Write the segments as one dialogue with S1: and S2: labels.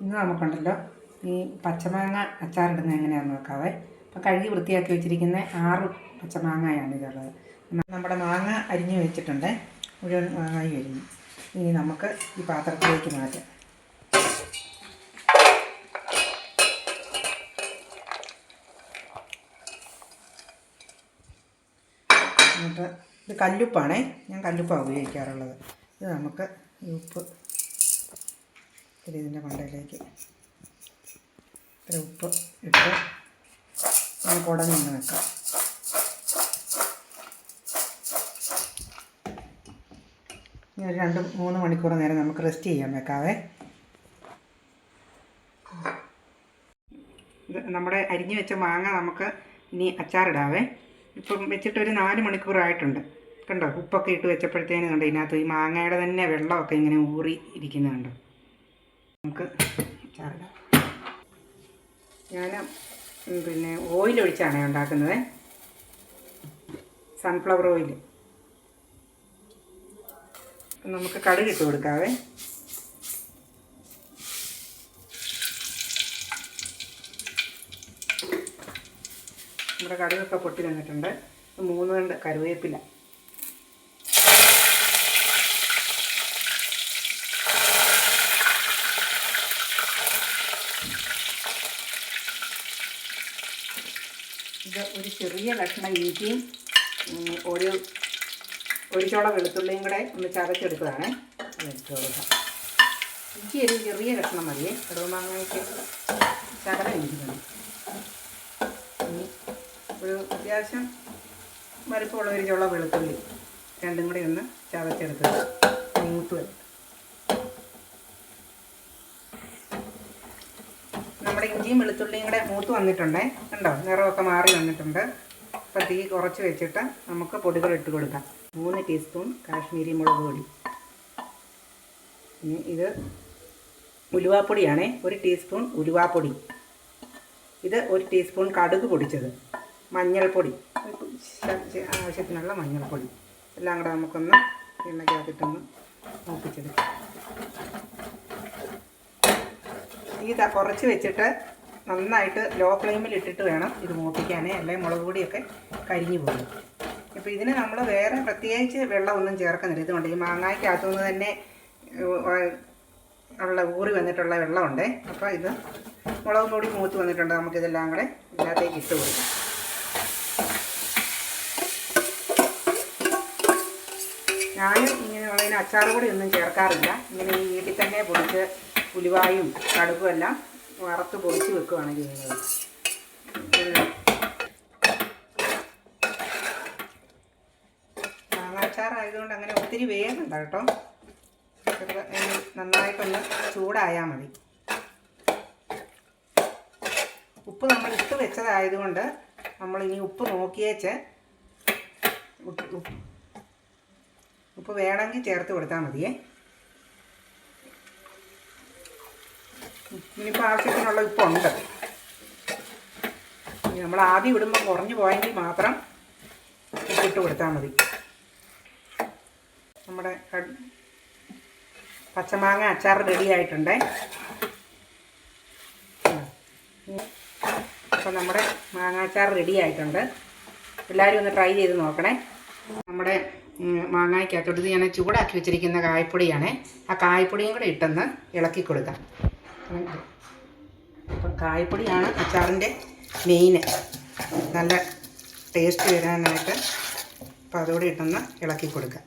S1: ഇന്ന് നമുക്കുണ്ടല്ലോ ഈ പച്ചമാങ്ങ അച്ചാറിടുന്നത് എങ്ങനെയാണെന്ന് നോക്കാവേ. അപ്പോൾ കഴുകി വൃത്തിയാക്കി വെച്ചിരിക്കുന്ന 6 പച്ചമാങ്ങയാണ് ഇതുള്ളത്. നമ്മുടെ മാങ്ങ അരിഞ്ഞ് വെച്ചിട്ടുണ്ട്, മുഴുവൻ മാങ്ങായി അരിഞ്ഞു. ഇനി നമുക്ക് ഈ പാത്രത്തിലേക്ക് മാറ്റാം. എന്നിട്ട് ഇത് കല്ലുപ്പാണേ, ഞാൻ കല്ലുപ്പാണ് ഉപയോഗിക്കാറുള്ളത്. ഇത് നമുക്ക് ഈ ഉപ്പ് ഇതിൻ്റെ മണ്ടയിലേക്ക് ഇത്ര ഉപ്പ് ഇട്ട് നമുക്ക് ഉടനെ ഒന്ന് വെക്കാം. ഇനി ഒരു 2-3 മണിക്കൂർ നേരം നമുക്ക് റെസ്റ്റ് ചെയ്യാൻ വെക്കാവേ. ഇത് നമ്മുടെ അരിഞ്ഞു വെച്ച മാങ്ങ നമുക്ക് ഇനി അച്ചാറിടാവേ. ഇപ്പം വെച്ചിട്ടൊരു 4 മണിക്കൂറായിട്ടുണ്ട്. കണ്ടോ, ഉപ്പൊക്കെ ഇട്ട് വെച്ചപ്പോഴത്തേനും കണ്ടോ ഇതിനകത്ത് ഈ മാങ്ങയുടെ തന്നെ വെള്ളമൊക്കെ ഇങ്ങനെ ഊറി ഇരിക്കുന്നുണ്ടോ. നമുക്ക് അച്ചാറിടാം. ഞാൻ പിന്നെ ഓയിലൊഴിച്ചാണ് ഉണ്ടാക്കുന്നത്, സൺഫ്ലവർ ഓയിൽ. നമുക്ക് കടുക് ഇട്ട് കൊടുക്കാവേ. നമ്മുടെ കടുകൊക്കെ പൊട്ടി വന്നിട്ടുണ്ട്. 3 തണ്ട് കറിവേപ്പില, ഇത് ഒരു ചെറിയ കഷ്ണം ഇഞ്ചിയും ഒരു ചോള വെളുത്തുള്ളിയും കൂടെ ഒന്ന് ചതച്ചെടുത്തതാണ്. അതെടുത്ത് കൊടുക്കാം. ഇഞ്ചി ഒരു ചെറിയ കഷ്ണം മതിയേ, കടുമാങ്ങയ്ക്ക് ശകലം ഇഞ്ചി മതി. ഇനി ഒരു അത്യാവശ്യം വലുപ്പമുള്ള ഒരു ചോള വെളുത്തുള്ളി രണ്ടും കൂടി ഒന്ന് ചതച്ചെടുത്തത് മൂത്ത് വരും. നമ്മുടെ ഇഞ്ചിയും വെളുത്തുള്ളിയും കൂടെ മൂത്ത് വന്നിട്ടുണ്ടേ, കണ്ടോ, നിറമൊക്കെ മാറി വന്നിട്ടുണ്ട്. അപ്പോൾ തീ കുറച്ച് വെച്ചിട്ട് നമുക്ക് പൊടികൾ ഇട്ട് കൊടുക്കാം. 3 ടീസ്പൂൺ കാശ്മീരി മുളക് പൊടി. ഇനി ഇത് ഉലുവാപ്പൊടിയാണേ, 1 ടീസ്പൂൺ ഉലുവാപ്പൊടി. ഇത് 1 ടീസ്പൂൺ കടുക് പൊടിച്ചത്, മഞ്ഞൾപ്പൊടി, ആവശ്യത്തിനുള്ള മഞ്ഞൾപ്പൊടി. എല്ലാം കൂടെ നമുക്കൊന്ന് എണ്ണയ്ക്കകത്തിട്ടൊന്ന് മൂപ്പിച്ചെടുക്കാം. തീ കുറച്ച് വെച്ചിട്ട് നന്നായിട്ട് ലോ ഫ്ലെയിമിൽ ഇട്ടിട്ട് വേണം ഇത് മൂപ്പിക്കാനേ, അല്ലെങ്കിൽ മുളക് പൊടിയൊക്കെ കരിഞ്ഞു പോകും. ഇപ്പോൾ ഇതിന് നമ്മൾ വേറെ പ്രത്യേകിച്ച് വെള്ളമൊന്നും ചേർക്കുന്നില്ല. ഇതുകൊണ്ട് ഈ മാങ്ങായ്ക്കകത്തുനിന്ന് തന്നെ ഉള്ള ഊറി വന്നിട്ടുള്ള വെള്ളമുണ്ടേ. അപ്പോൾ ഇത് മുളക് പൊടി മൂത്ത് വന്നിട്ടുണ്ട്. നമുക്കിതെല്ലാം കൂടെ ഇതിനകത്തേക്ക് ഇട്ട് കൊടുക്കാം. ഞാനും ഇങ്ങനെയുള്ളതിന് അച്ചാർ പൊടി ഒന്നും ചേർക്കാറില്ല. ഇങ്ങനെ ഈ വീട്ടിൽ തന്നെ പൊടിച്ച് ഉലുവായും കടുകും എല്ലാം വറുത്ത് പൊടിച്ച് വെക്കുകയാണ് ചെയ്യുന്നത്. മാങ്ങാച്ചാറായതുകൊണ്ട് അങ്ങനെ ഒത്തിരി വേഗമുണ്ട് കേട്ടോ. നന്നായിട്ടൊന്ന് ചൂടായാൽ മതി. ഉപ്പ് നമ്മൾ ഇട്ട് വെച്ചതായതുകൊണ്ട് നമ്മളിനി ഉപ്പ് നോക്കിയേച്ച് ഉപ്പ് വേണമെങ്കിൽ ചേർത്ത് കൊടുത്താൽ മതിയേ. ഇനിയിപ്പോൾ ആവശ്യത്തിനുള്ള ഉപ്പുണ്ട്. നമ്മൾ ആദ്യം ഇടുമ്പോൾ കുറഞ്ഞു പോയെങ്കിൽ മാത്രം ഉപ്പിട്ട് കൊടുത്താൽ മതി. നമ്മുടെ പച്ചമാങ്ങ അച്ചാർ റെഡി ആയിട്ടുണ്ട്. അപ്പോൾ നമ്മുടെ മാങ്ങാച്ചാർ റെഡി ആയിട്ടുണ്ട്. എല്ലാവരും ഒന്ന് ട്രൈ ചെയ്ത് നോക്കണേ. നമ്മുടെ മാങ്ങായ്ക്കകത്തോട്ട് ഞാൻ ചൂടാക്കി വെച്ചിരിക്കുന്ന കായപ്പൊടിയാണ്. ആ കായപ്പൊടിയും കൂടെ ഇട്ടൊന്ന് ഇളക്കി കൊടുക്കാം. അപ്പം കായപ്പൊടിയാണ് അച്ചാറിൻ്റെ മെയിന്, നല്ല ടേസ്റ്റ് വരാനായിട്ട്. അപ്പം അതോടെ ഇട്ടൊന്ന് ഇളക്കി കൊടുക്കാം.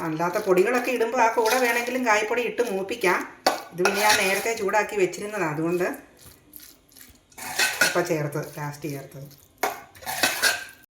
S1: അല്ലാത്ത പൊടികളൊക്കെ ഇടുമ്പോൾ ആ കൂടെ വേണമെങ്കിലും കായപ്പൊടി ഇട്ട് മൂപ്പിക്കാം. ഇത് പിന്നെ ഞാൻ നേരത്തെ ചൂടാക്കി വെച്ചിരുന്നതാണ്, അതുകൊണ്ട് ഇപ്പം ലാസ്റ്റ് ചേർത്തത്.